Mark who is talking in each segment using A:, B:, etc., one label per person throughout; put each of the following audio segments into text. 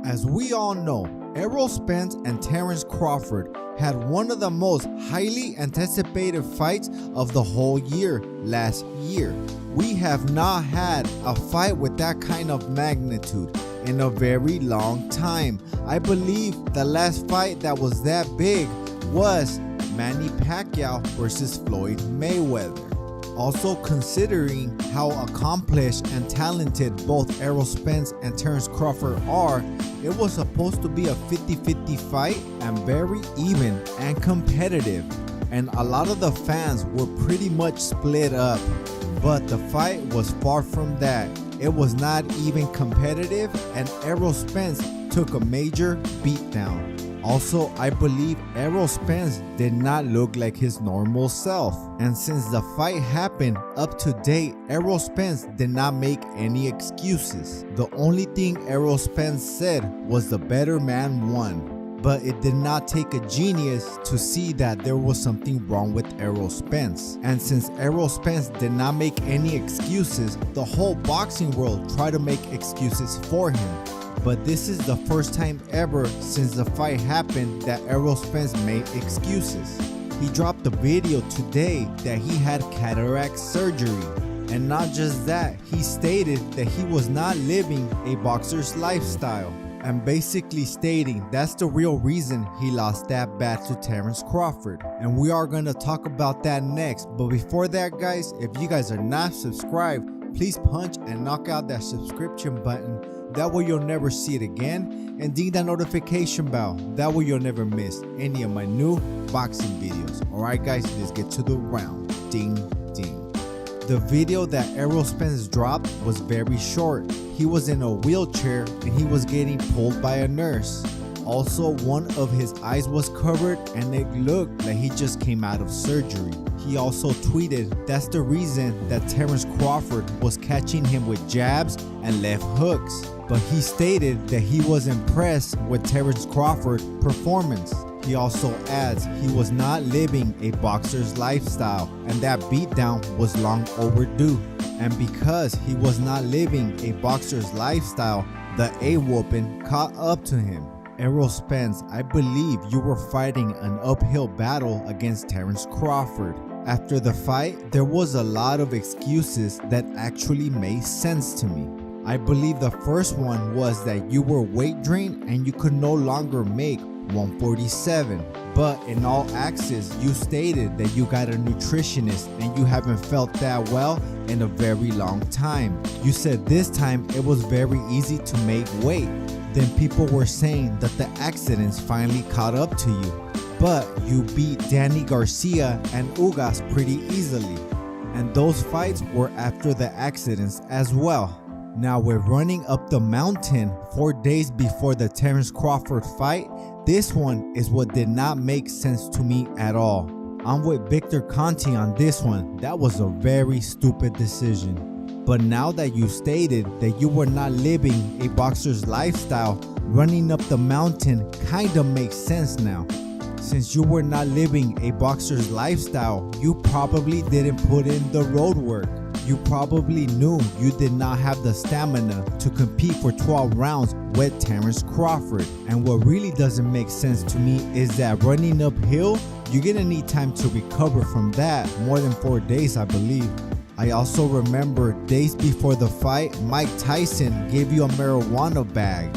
A: As we all know, Errol Spence and Terence Crawford had one of the most highly anticipated fights of the whole year last year. We have not had a fight with that kind of magnitude in a very long time. I believe the last fight that was that big was Manny Pacquiao versus Floyd Mayweather. Also, considering how accomplished and talented both Errol Spence and Terence Crawford are, it was supposed to be a 50-50 fight and very even and competitive, and a lot of the fans were pretty much split up. But the fight was far from that. It was not even competitive, and Errol Spence took a major beatdown. Also, I believe Errol Spence did not look like his normal self. And since the fight happened, up to date, Errol Spence did not make any excuses. The only thing Errol Spence said was the better man won. But it did not take a genius to see that there was something wrong with Errol Spence. And since Errol Spence did not make any excuses, the whole boxing world tried to make excuses for him. But this is the first time ever since the fight happened that Errol Spence made excuses. He dropped a video today that he had cataract surgery. And not just that, he stated that he was not living a boxer's lifestyle, and basically stating that's the real reason he lost that bet to Terence Crawford. And we are going to talk about that next. But before that, guys, if you guys are not subscribed, please punch and knock out that subscription button. That way you'll never see it again, and ding that notification bell. That way you'll never miss any of my new boxing videos. Alright guys, let's get to the round. Ding ding. The video that Errol Spence dropped was very short. He was in a wheelchair and he was getting pulled by a nurse. Also, one of his eyes was covered and it looked like he just came out of surgery. He also tweeted that's the reason that Terence Crawford was catching him with jabs and left hooks. But he stated that he was impressed with Terence Crawford's performance. He also adds he was not living a boxer's lifestyle and that beatdown was long overdue. And because he was not living a boxer's lifestyle, the A-whooping caught up to him. Errol Spence, I believe you were fighting an uphill battle against Terence Crawford. After the fight, there was a lot of excuses that actually made sense to me. I believe the first one was that you were weight drained and you could no longer make 147. But in all access, you stated that you got a nutritionist and you haven't felt that well in a very long time. You said this time it was very easy to make weight. Then people were saying that the accidents finally caught up to you. But you beat Danny Garcia and Ugas pretty easily. And those fights were after the accidents as well. Now we're running up the mountain 4 days before the Terence Crawford fight. This one is what did not make sense to me at all. I'm with Victor Conti on this one. That was a very stupid decision. But now that you stated that you were not living a boxer's lifestyle, running up the mountain kinda makes sense now. Since you were not living a boxer's lifestyle, you probably didn't put in the road work. You probably knew you did not have the stamina to compete for 12 rounds with Terence Crawford. And what really doesn't make sense to me is that running uphill, you're gonna need time to recover from that, more than 4 days I believe. I also remember days before the fight, Mike Tyson gave you a marijuana bag.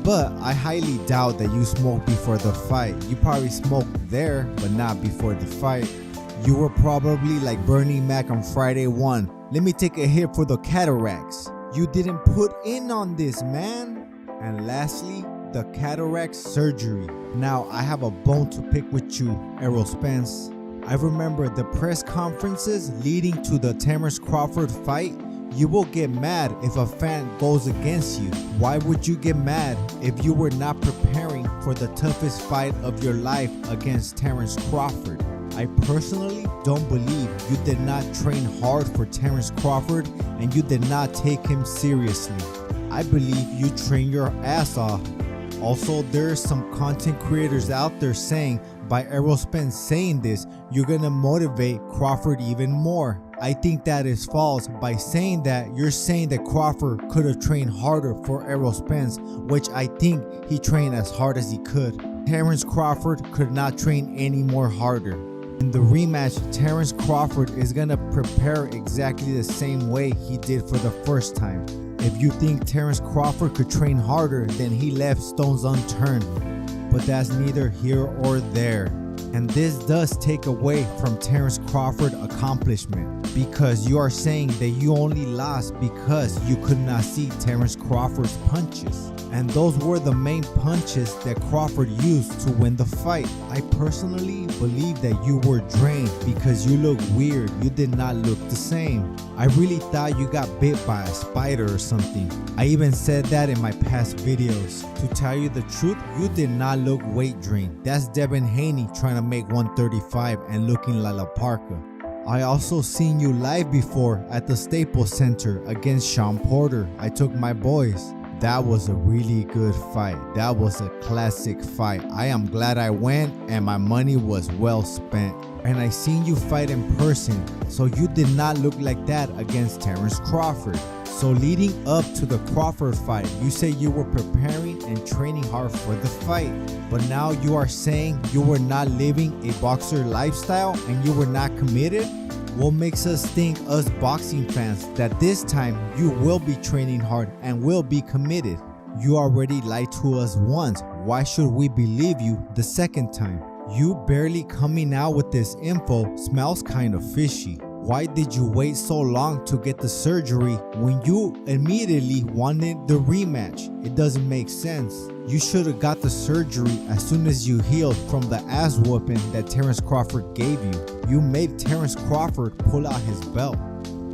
A: But I highly doubt that you smoked before the fight. You probably smoked there, but not before the fight. You were probably like Bernie Mac on Friday 1. Let me take a hit for the cataracts. You didn't put in on this, man. And lastly, the cataract surgery. Now I have a bone to pick with you, Errol Spence. I remember the press conferences leading to the Terence Crawford fight. You will get mad if a fan goes against you. Why would you get mad if you were not preparing for the toughest fight of your life against Terence Crawford? I personally don't believe you did not train hard for Terence Crawford and you did not take him seriously. I believe you trained your ass off. Also, there's some content creators out there saying by Errol Spence saying this, you're gonna motivate Crawford even more. I think that is false. By saying that, you're saying that Crawford could have trained harder for Errol Spence, which I think he trained as hard as he could. Terence Crawford could not train any more harder. In the rematch, Terence Crawford is gonna prepare exactly the same way he did for the first time. If you think Terence Crawford could train harder, then he left stones unturned. But that's neither here or there. And this does take away from Terence Crawford's accomplishment, because you are saying that you only lost because you could not see Terence Crawford's punches. And those were the main punches that Crawford used to win the fight. I personally believe that you were drained because you look weird. You did not look the same. I really thought you got bit by a spider or something. I even said that in my past videos. To tell you the truth, you did not look weight drained. That's Devin Haney trying to make 135 and looking like La Parka. I also seen you live before at the Staples Center against Sean Porter. I took my boys. That was a really good fight. That was a classic fight. I am glad I went and my money was well spent. And I seen you fight in person, so you did not look like that against Terence Crawford. So leading up to the Crawford fight, you say you were preparing and training hard for the fight. But now you are saying you were not living a boxer lifestyle and you were not committed? What makes us think, us boxing fans, that this time you will be training hard and will be committed? You already lied to us once. Why should we believe you the second time? You barely coming out with this info smells kind of fishy. Why did you wait so long to get the surgery when you immediately wanted the rematch? It doesn't make sense. You should have got the surgery as soon as you healed from the ass whooping that Terence Crawford gave you. You made Terence Crawford pull out his belt.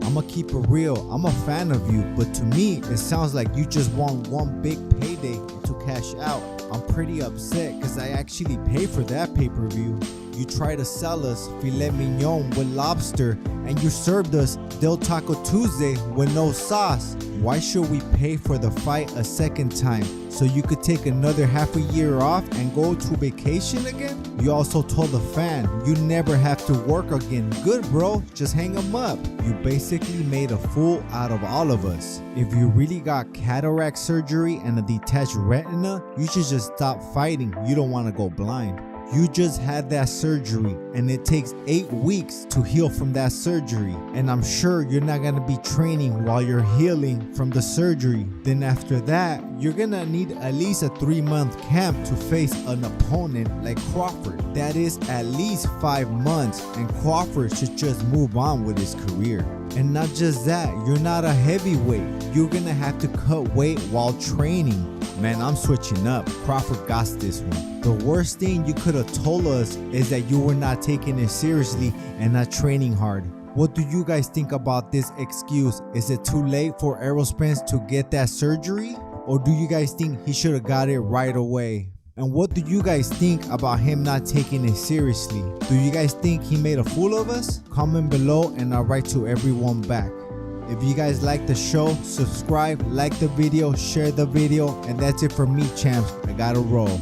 A: I'ma keep it real. I'm a fan of you, but to me, it sounds like you just want one big payday to cash out. I'm pretty upset because I actually paid for that pay-per-view. You tried to sell us filet mignon with lobster and you served us Del Taco Tuesday with no sauce. Why should we pay for the fight a second time so you could take another half a year off and go to vacation again? You also told the fan you never have to work again. Good, bro, just hang them up. You basically made a fool out of all of us. If you really got cataract surgery and a detached retina, you should just stop fighting. You don't want to go blind. You just had that surgery and it takes 8 weeks to heal from that surgery. And I'm sure you're not gonna be training while you're healing from the surgery. Then after that, you're gonna need at least a 3-month camp to face an opponent like Crawford. That is at least 5 months, and Crawford should just move on with his career. And not just that, you're not a heavyweight. You're gonna have to cut weight while training. Man, I'm switching up. Crawford got this one. The worst thing you could have told us is that you were not taking it seriously and not training hard. What do you guys think about this excuse? Is it too late for Errol Spence to get that surgery? Or do you guys think he should have got it right away? And what do you guys think about him not taking it seriously? Do you guys think he made a fool of us? Comment below and I'll write to everyone back. If you guys like the show, subscribe, like the video, share the video, and that's it for me, champs. I gotta roll.